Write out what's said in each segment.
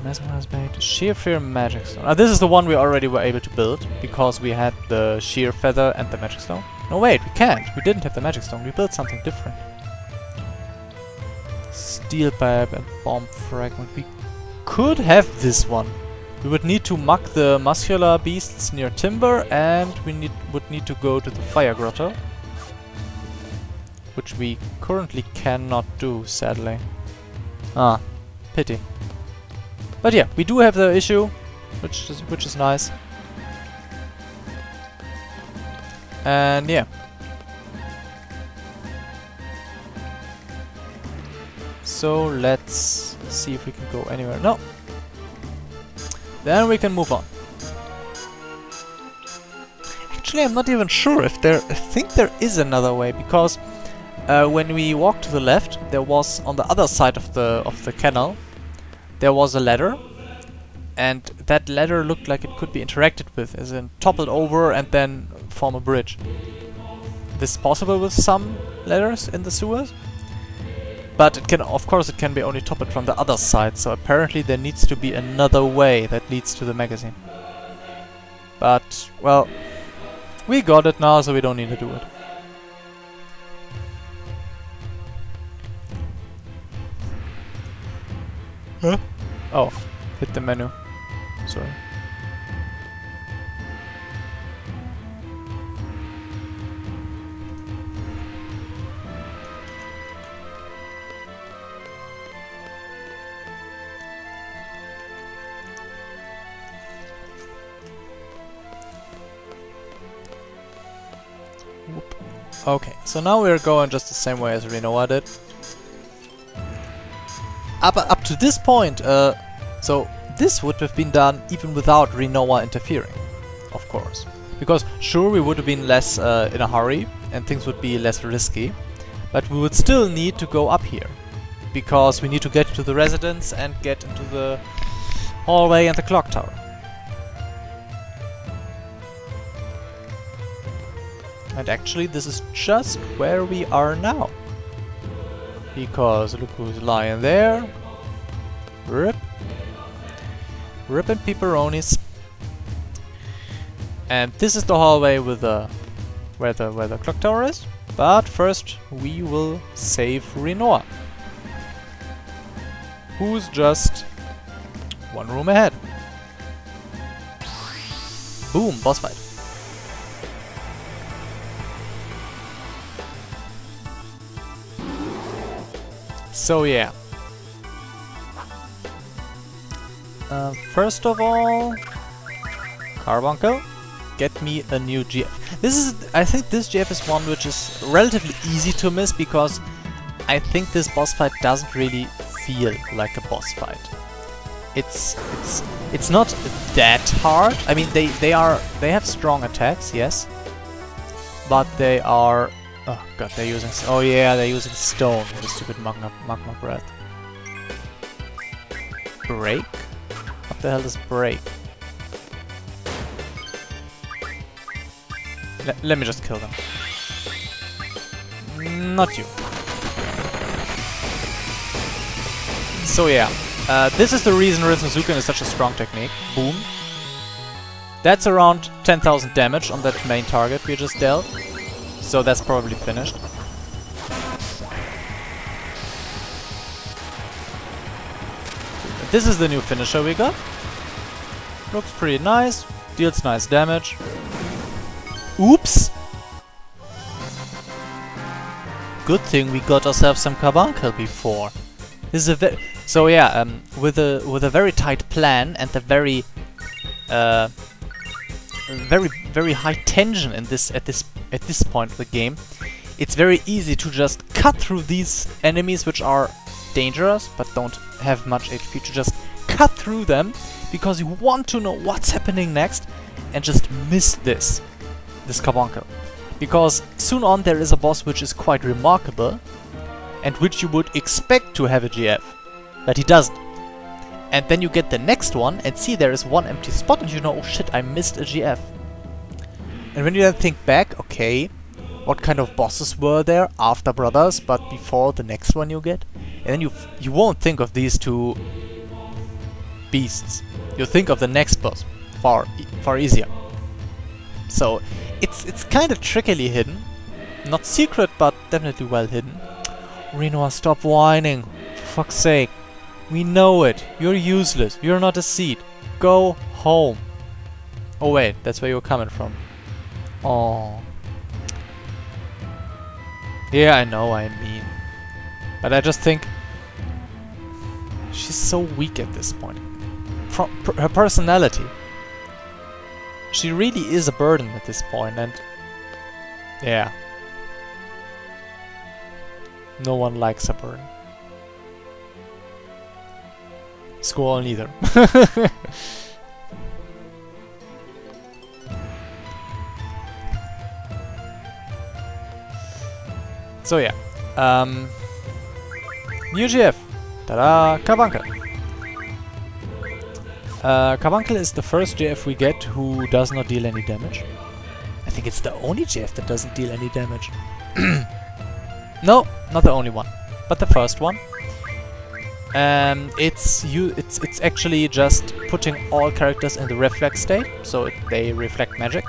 Mesmerized Bait. Sheer Fear Magic Stone. This is the one we already were able to build because we had the Sheer Feather and the Magic Stone. No wait, we can't. We didn't have the Magic Stone. We built something different. Steel Pipe and Bomb Fragment. We could have this one. We would need to muck the muscular beasts near Timber, and we would need to go to the Fire Grotto, which we currently cannot do, sadly. Ah, pity. But yeah, we do have the issue, which is nice. And yeah. So let's see if we can go anywhere. No. Then we can move on. Actually, I'm not even sure if there... I think there is another way, because when we walked to the left, there was, on the other side of the canal, there was a ladder. And that ladder looked like it could be interacted with, as in toppled over and then form a bridge. This is possible with some ladders in the sewers. But it can, of course, it can be only toppled from the other side, so apparently there needs to be another way that leads to the magazine. But, well, we got it now, so we don't need to do it. Huh? Oh, hit the menu. Sorry. Okay, so now we're going just the same way as Renoa did. Up to this point, so this would have been done even without Renoa interfering, of course. Because sure, we would have been less in a hurry and things would be less risky, but we would still need to go up here. Because we need to get to the residence and get into the hallway and the clock tower. And actually, this is just where we are now. Because look who's lying there. Rip. Rip and pepperonis. And this is the hallway with the where the clock tower is. But first, we will save Renoa, who's just one room ahead. Boom, boss fight. So yeah. First of all, Carbuncle, get me a new GF. This is, I think this GF is one which is relatively easy to miss because I think this boss fight doesn't really feel like a boss fight. It's not that hard. I mean, they have strong attacks, yes, but they are. Oh god, they're using... Oh yeah, they're using stone with a stupid magma breath. Break? What the hell is break? Let me just kill them. Not you. So yeah, this is the reason Ritsuzuken is such a strong technique. Boom. That's around 10,000 damage on that main target we just dealt. So that's probably finished. This is the new finisher we got. Looks pretty nice. Deals nice damage. Oops! Good thing we got ourselves some Carbuncle before. This is a so yeah, with a very tight plan and a very high tension in this at this point of the game, it's very easy to just cut through these enemies which are dangerous but don't have much HP, to just cut through them because you want to know what's happening next and just miss this Carbuncle. Because soon on there is a boss which is quite remarkable and which you would expect to have a GF, but he doesn't. And then you get the next one and see there is one empty spot and you know, oh shit, I missed a GF. And when you then think back, okay, what kind of bosses were there after Brothers, but before the next one you get? And then you won't think of these two beasts, you think of the next boss far easier. So it's kind of trickily hidden. Not secret, but definitely well hidden. Renoir, stop whining. For fuck's sake. We know it. You're useless. You're not a seed. Go home. Oh wait, that's where you're coming from. Oh. Yeah, I know, I mean. But I just think she's so weak at this point. From her personality. She really is a burden at this point, and yeah. No one likes a burden. Squall neither. So yeah. New GF. Ta-da! Carbuncle. Carbuncle is the first GF we get who does not deal any damage. I think it's the only GF that doesn't deal any damage. No, not the only one, but the first one. It's actually just putting all characters in the reflex state, so they reflect magic,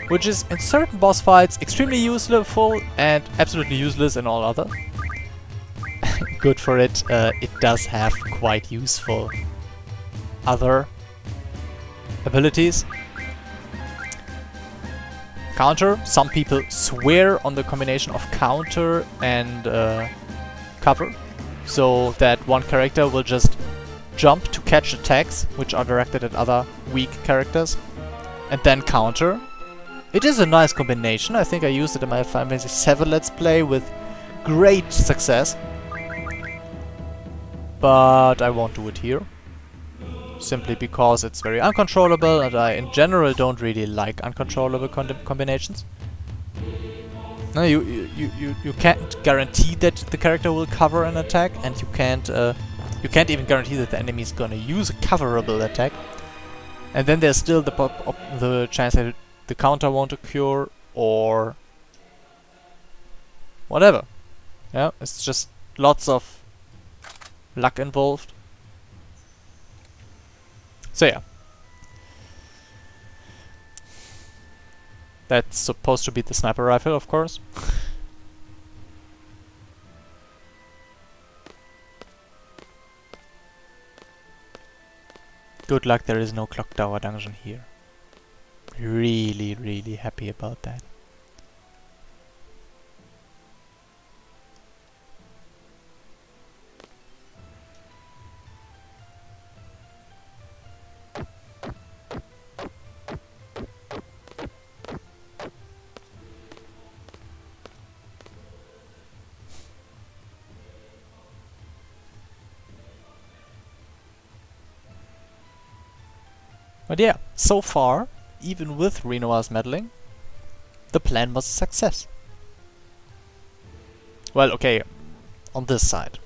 which is in certain boss fights extremely useful and absolutely useless in all other. Good for it. It does have quite useful other abilities. Counter. Some people swear on the combination of counter and cover, so that one character will just jump to catch attacks which are directed at other weak characters, and then counter. It is a nice combination. I think I used it in my Final Fantasy VII Let's Play with great success. But I won't do it here. Simply because it's very uncontrollable, and I in general don't really like uncontrollable combinations. No, you can't guarantee that the character will cover an attack, and you can't even guarantee that the enemy is gonna use a coverable attack. And then there's still the chance that the counter won't occur, or whatever. Yeah, it's just lots of luck involved. So yeah. That's supposed to be the sniper rifle, of course. Good luck, there is no clock tower dungeon here. Really, really happy about that. But yeah, so far, even with Renoir's meddling, the plan was a success. Well, okay, on this side.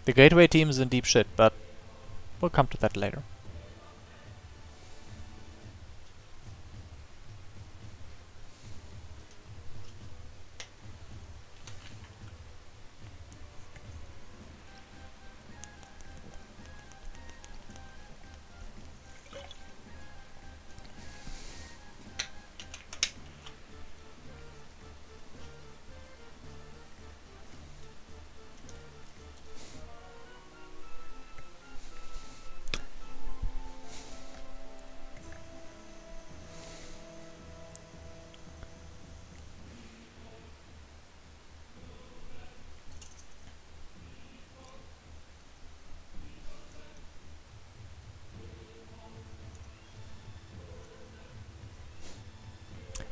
The Gateway team is in deep shit, but we'll come to that later.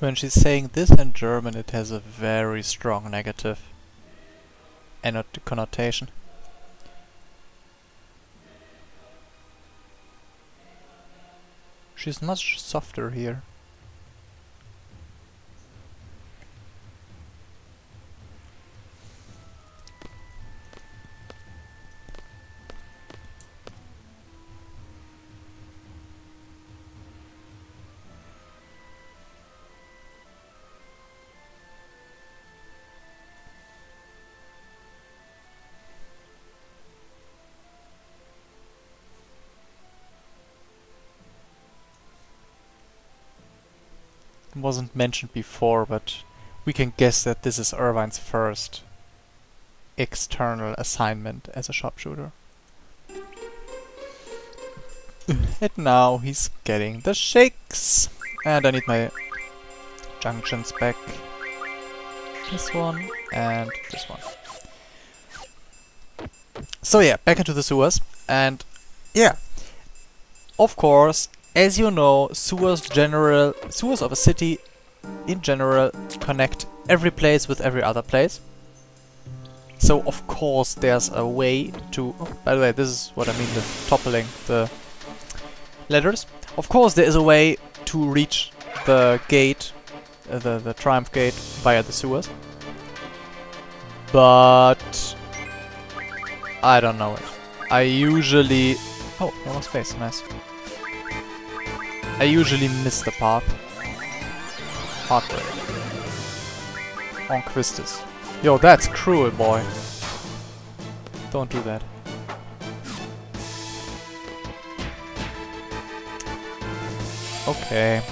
When she's saying this in German, it has a very strong negative connotation. She's much softer here. wasn't mentioned before, but we can guess that this is Irvine's first external assignment as a sharpshooter. And now he's getting the shakes. And I need my junctions back. This one and this one. So yeah, back into the sewers. And yeah, of course, as you know, sewers of a city in general connect every place with every other place. So of course there's a way to... Oh, by the way, this is what I mean with toppling the ladders. Of course there is a way to reach the gate, the Triumph Gate, via the sewers. But I don't know it. I usually... Oh, more space, nice. I usually miss the path. Heartbreak. On Quistis. Yo, that's cruel, boy. Don't do that. Okay.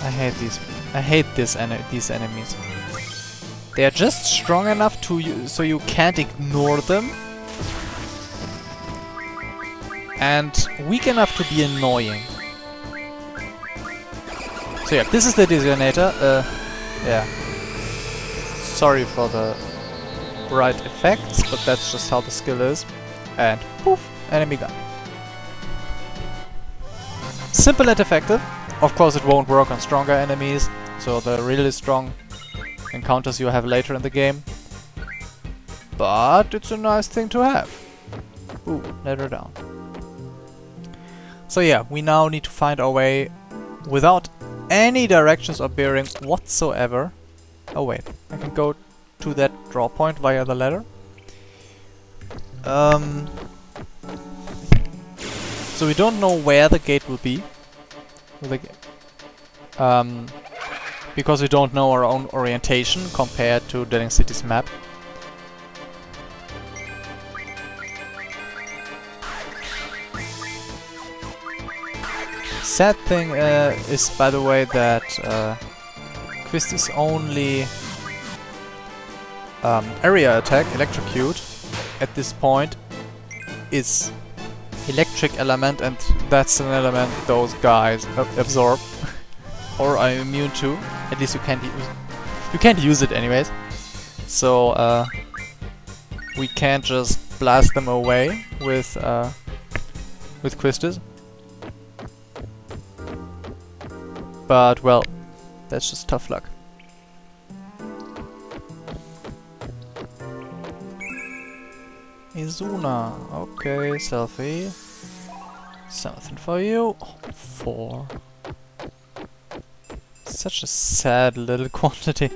I hate these. I hate these enemies. They are just strong enough to so you can't ignore them, and weak enough to be annoying. So yeah, this is the designator. Yeah. Sorry for the bright effects, but that's just how the skill is. And poof, enemy gone. Simple and effective. Of course it won't work on stronger enemies, so the really strong encounters you have later in the game. But it's a nice thing to have. Ooh, let her down. So yeah, we now need to find our way without any directions or bearing whatsoever. Oh wait, I can go to that draw point via the ladder. So we don't know where the gate will be. Because we don't know our own orientation compared to Deading City's map. Sad thing is, by the way, that Quistis' only area attack, Electrocute, at this point is Electric Element, and that's an element those guys absorb or are immune to. At least you can't use it anyways. So we can't just blast them away with Quistis. But well, that's just tough luck. Izuna, okay, selfie. Something for you. Oh, 4. Such a sad little quantity.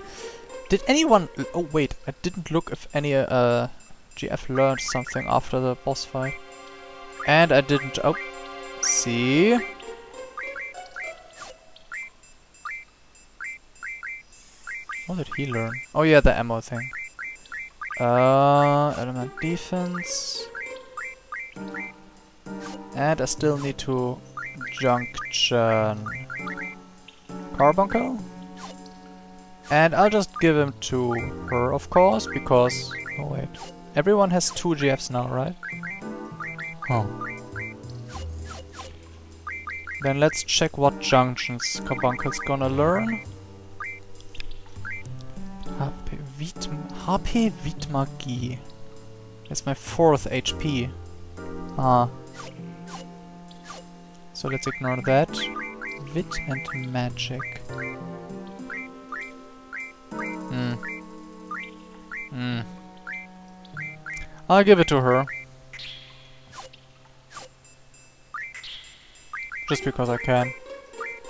Did anyone... Oh wait, I didn't look if any GF learned something after the boss fight. And I didn't... Oh, see? What did he learn? Oh yeah, the ammo thing. Element defense. And I still need to junction Carbuncle. And I'll just give him to her, of course, because... Oh wait. Everyone has 2 GFs now, right? Oh. Then let's check what junctions Carbuncle's gonna learn. HP Vitmagie. That's my 4th HP. Ah. So let's ignore that. Wit and Magic. I'll give it to her. Just because I can.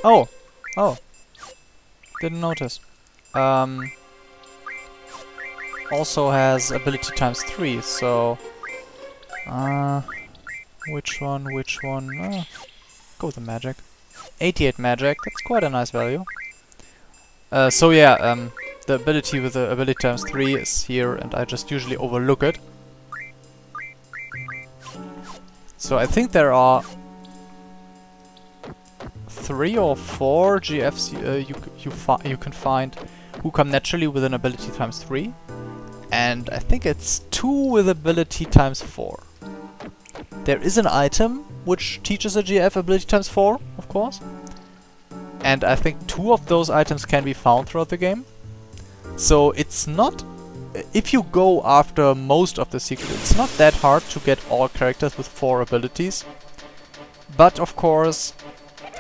Oh! Oh! Didn't notice. Also has ability times 3, so... which one? Go with the magic. 88 magic, that's quite a nice value. So yeah, the ability with the ability times 3 is here, and I just usually overlook it. So I think there are 3 or 4 GFs you can find who come naturally with an ability times 3. And I think it's 2 with ability times 4. There is an item which teaches a GF ability times 4, of course. And I think 2 of those items can be found throughout the game. So it's not... If you go after most of the secret, it's not that hard to get all characters with 4 abilities. But of course,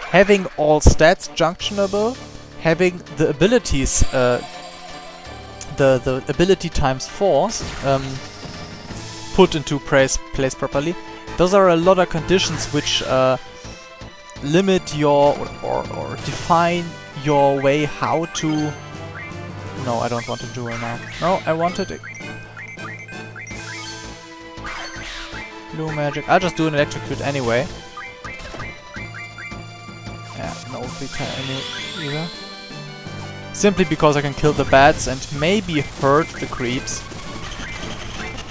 having all stats junctionable, having the abilities, the ability times 4s put into place properly, those are a lot of conditions which limit your or define your way how to... No, I don't want to do it now. No, I wanted it. Blue magic. I'll just do an electrocute anyway. Yeah, no vitality either. Simply because I can kill the bats and maybe hurt the creeps.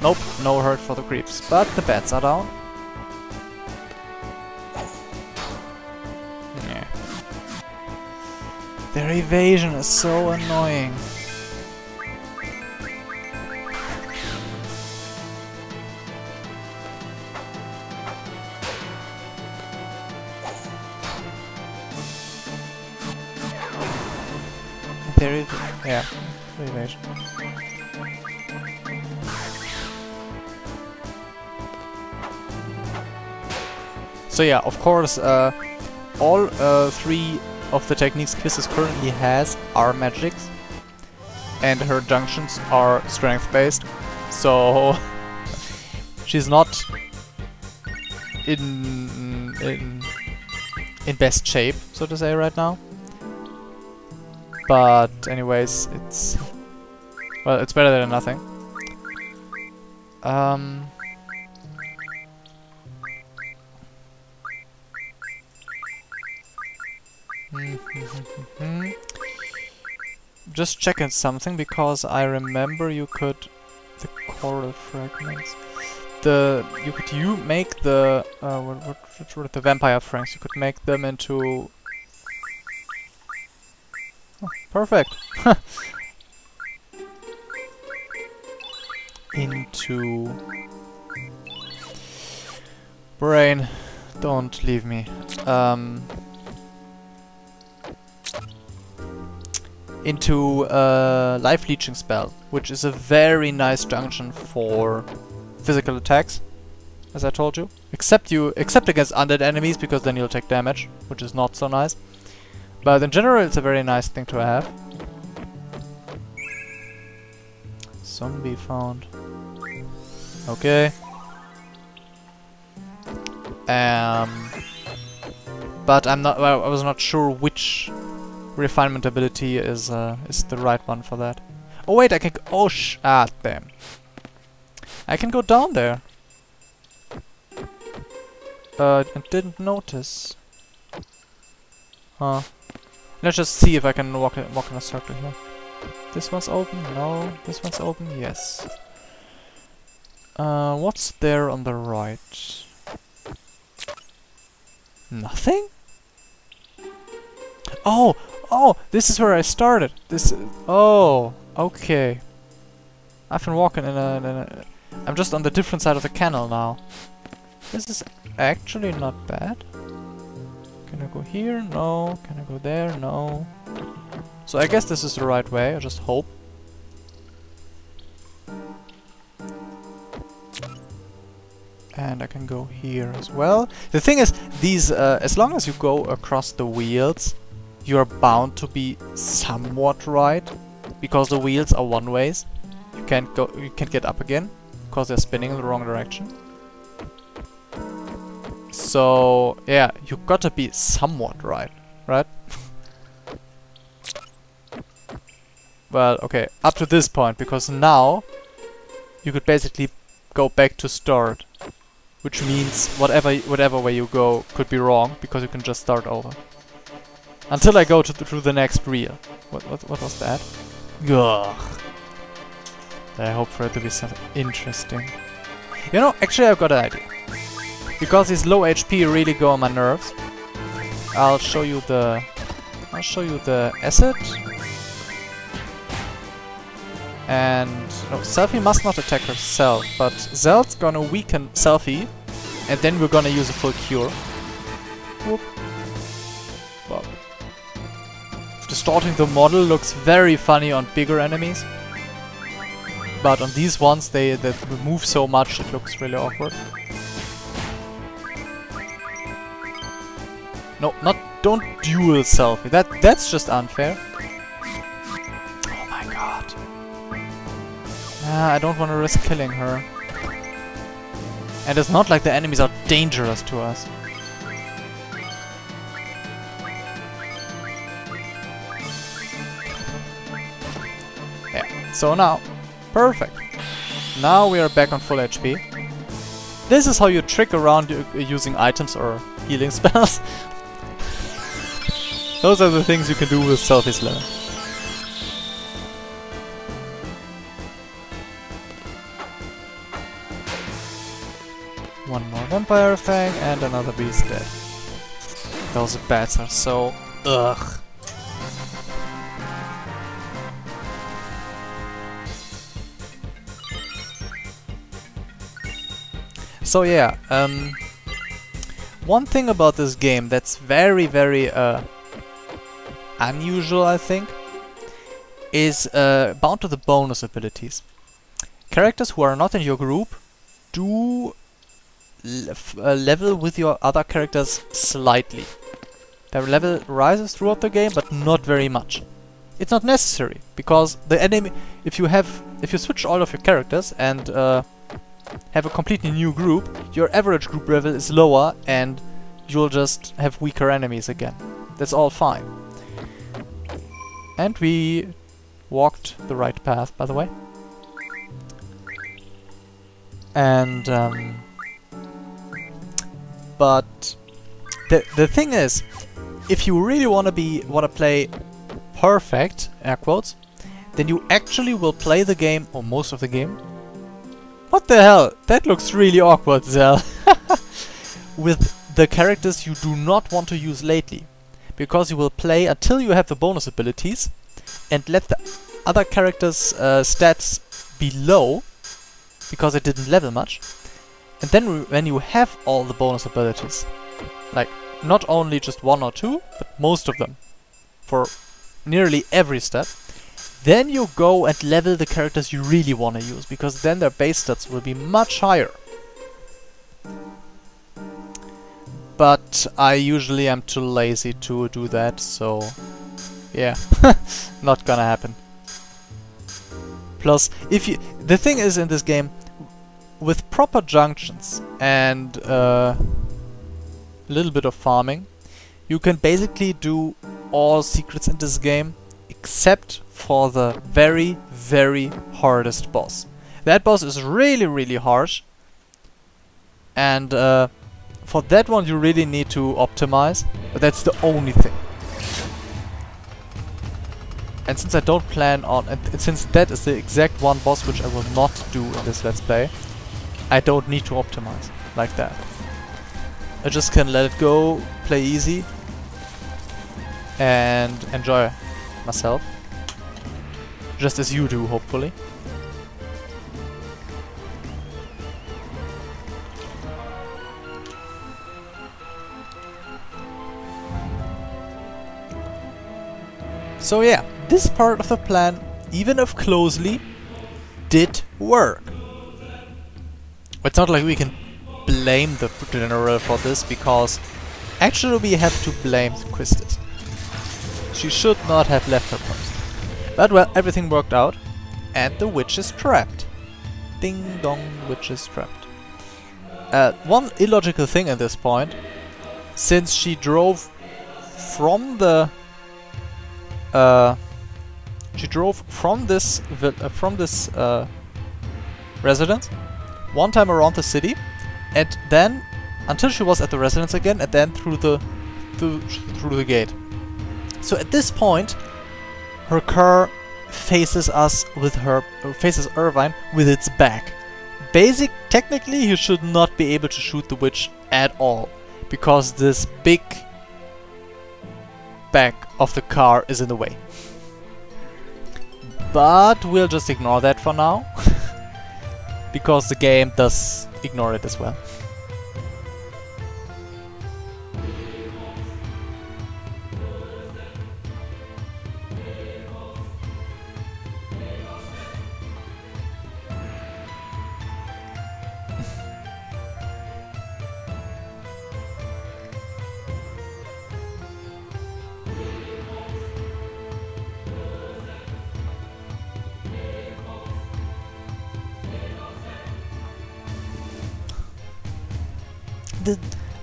Nope, no hurt for the creeps. But the bats are down. Yeah. Their evasion is so annoying. There is, yeah, evasion. So yeah, of course, all 3 of the techniques Quizzes currently has are magics, and her junctions are strength based. So she's not in best shape, so to say, right now. But anyways, it's... well, it's better than nothing. Just checking something, because I remember you could... the coral fragments... you could make the... what were the vampire franks? You could make them into... Oh, perfect! Into... brain, don't leave me. Into a life leeching spell, which is a very nice junction for physical attacks, as I told you. Except against undead enemies, because then you'll take damage, which is not so nice. But in general, it's a very nice thing to have. Zombie found. Okay. But I'm not. Well, I was not sure which refinement ability is the right one for that. Oh wait, I can. Oh damn! I can go down there. And didn't notice. Huh. Let's just see if I can walk in a circle here. This one's open? No. This one's open? Yes. What's there on the right? Nothing? Oh! Oh! This is where I started! Oh! Okay. I've been walking in a... I'm just on the different side of the canal now. This is actually not bad. Can I go here? No. Can I go there? No. So I guess this is the right way, I just hope. And I can go here as well. The thing is, these, as long as you go across the wheels, you're bound to be somewhat right. Because the wheels are one-ways. You can't get up again, because they're spinning in the wrong direction. So, yeah, you gotta be somewhat right? Well, okay, up to this point, because now you could basically go back to start. Which means whatever way you go could be wrong, because you can just start over. Until I go through the next reel. What was that? Ugh. I hope for it to be something interesting. You know, actually I've got an idea. Because these low HP really go on my nerves. I'll show you the acid. And no, Selfie must not attack herself, but Zel's gonna weaken Selfie, and then we're gonna use a full cure. Whoop. Wow. Distorting the model looks very funny on bigger enemies, but on these ones they move so much it looks really awkward. No, don't dual Selfie. That's just unfair. Oh my god. I don't want to risk killing her. And it's not like the enemies are dangerous to us. Yeah, so now, perfect. Now we are back on full HP. This is how you trick around using items or healing spells. Those are the things you can do with Selfie's level. One more vampire fang and another beast dead. Those bats are so ugh. So yeah, one thing about this game that's very unusual, I think, is bound to the bonus abilities. Characters who are not in your group do level with your other characters slightly. Their level rises throughout the game, but not very much. It's not necessary, because the enemy, if you switch all of your characters and have a completely new group, your average group level is lower and you'll just have weaker enemies again. That's all fine. And we walked the right path, by the way. And but the thing is, if you really wanna play perfect, air quotes, then you actually will play the game, or most of the game. What the hell? That looks really awkward, Zel. With the characters you do not want to use lately. Because you will play until you have the bonus abilities and let the other characters' stats be low, because it didn't level much. And then when you have all the bonus abilities, like not only just one or two, but most of them, for nearly every stat, then you go and level the characters you really want to use, because then their base stats will be much higher. But I usually am too lazy to do that, so yeah, not gonna happen. Plus, the thing is in this game, with proper junctions and a little bit of farming, you can basically do all secrets in this game, except for the very hardest boss. That boss is really harsh, and for that one you really need to optimize, but that's the only thing. And since I don't plan on, and since that is the exact one boss which I will not do in this Let's Play, I don't need to optimize like that. I just can let it go, play easy, and enjoy myself. Just as you do, hopefully. So yeah, this part of the plan, even if closely, did work. It's not like we can blame the general for this, because actually we have to blame Quistis. She should not have left her post. But well, everything worked out, and the witch is trapped. Ding dong, witch is trapped. One illogical thing at this point, since she drove from the this residence one time around the city, and then until she was at the residence again, and then through the gate. So at this point, her car faces us with faces Irvine with its back. Technically, he should not be able to shoot the witch at all, because this big back of the car is in the way. But we'll just ignore that for now. Because the game does ignore it as well.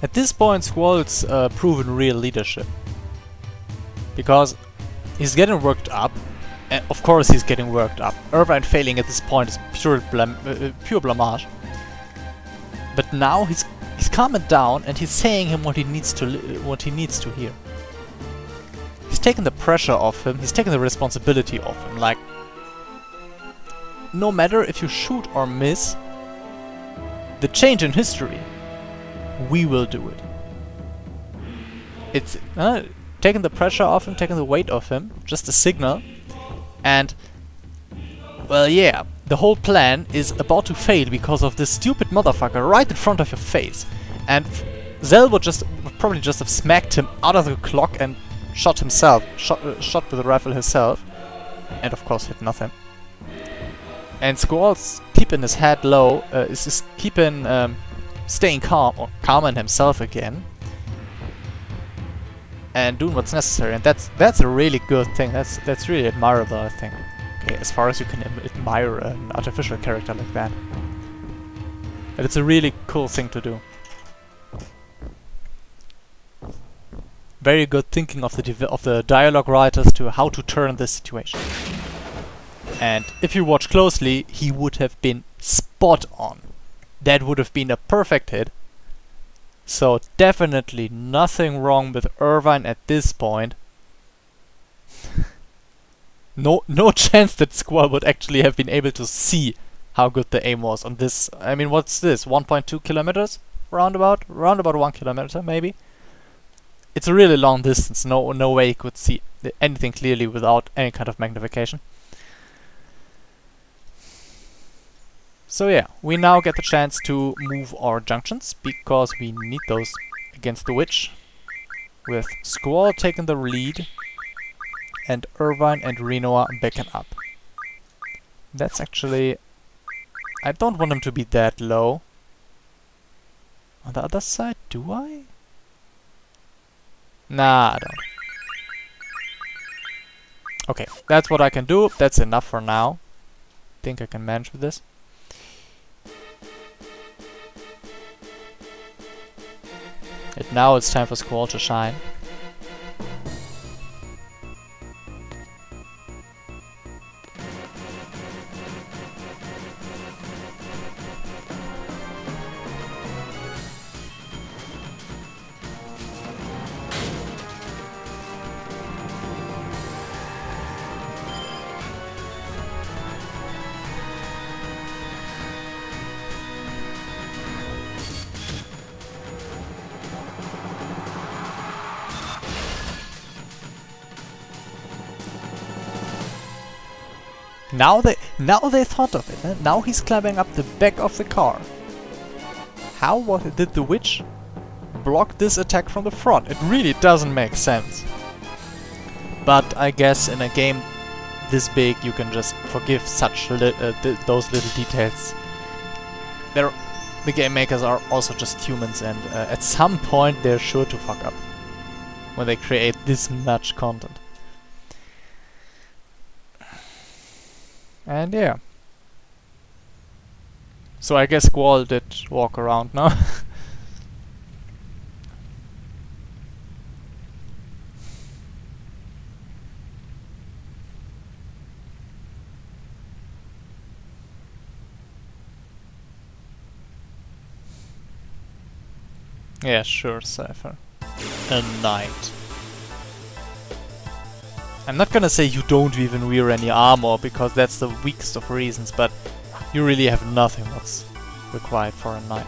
At this point, Squall's proven real leadership. Because he's getting worked up, and of course he's getting worked up. Irvine failing at this point is pure blamage. But now he's calming down and he's saying him what he needs to hear. He's taking the pressure off him, he's taking the responsibility off him, like, no matter if you shoot or miss, the change in history, we will do it. It's taking the pressure off him, taking the weight off him, just a signal. And, well, yeah, the whole plan is about to fail because of this stupid motherfucker right in front of your face. And Zell would probably just have smacked him out of the clock and shot himself, shot with a rifle himself, and of course hit nothing. And Squall's keeping his head low, is just keeping staying calm, or calming himself again, and doing what's necessary, and that's a really good thing. That's really admirable, I think. Okay, as far as you can admire an artificial character like that, and it's a really cool thing to do. Very good thinking of the dialogue writers to how to turn this situation. And if you watch closely, he would have been spot on. That would have been a perfect hit. So definitely nothing wrong with Irvine at this point. No chance that Squall would actually have been able to see how good the aim was on this. I mean, what's this? 1.2 kilometers? Roundabout 1 kilometer, maybe? It's a really long distance. No way you could see anything clearly without any kind of magnification. So yeah, we now get the chance to move our junctions, because we need those against the witch, with Squall taking the lead, and Irvine and Renoa backing up. That's actually... I don't want him to be that low. On the other side, do I? Nah, I don't. Okay, that's what I can do, that's enough for now. Think I can manage with this. And now it's time for Squall to shine. Now they thought of it. Now he's climbing up the back of the car. How did the witch block this attack from the front? It really doesn't make sense. But I guess in a game this big you can just forgive such those little details. The game makers are also just humans, and at some point they're sure to fuck up when they create this much content. And yeah. So I guess Squall did walk around now. Yeah, sure, Cypher. A knight. I'm not gonna say you don't even wear any armor, because that's the weakest of reasons, but you really have nothing that's required for a knight.